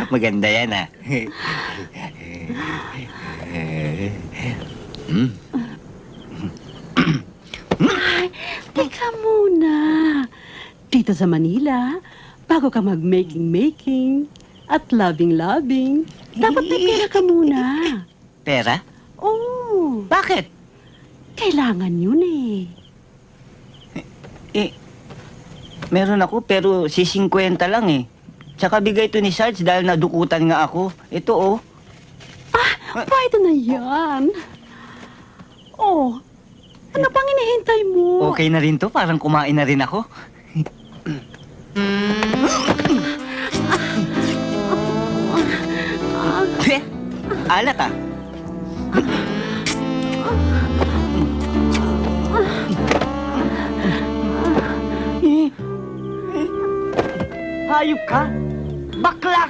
Maganda yan, ah. Hmm? Ay, teka muna. Dito sa Manila, bago ka mag-making-making at loving-loving, dapat may pera ka muna. Pera? Oo, Bakit? kailangan yun eh. Meron ako pero si 50 lang eh. Tsaka bigay ito ni Sarge dahil nadukutan nga ako. Ito oh. Pwede na yan. Oh, ano pang hinihintay mo? Okay na rin to. Parang kumain na rin ako. Alat ah. Hayop ka? Bakla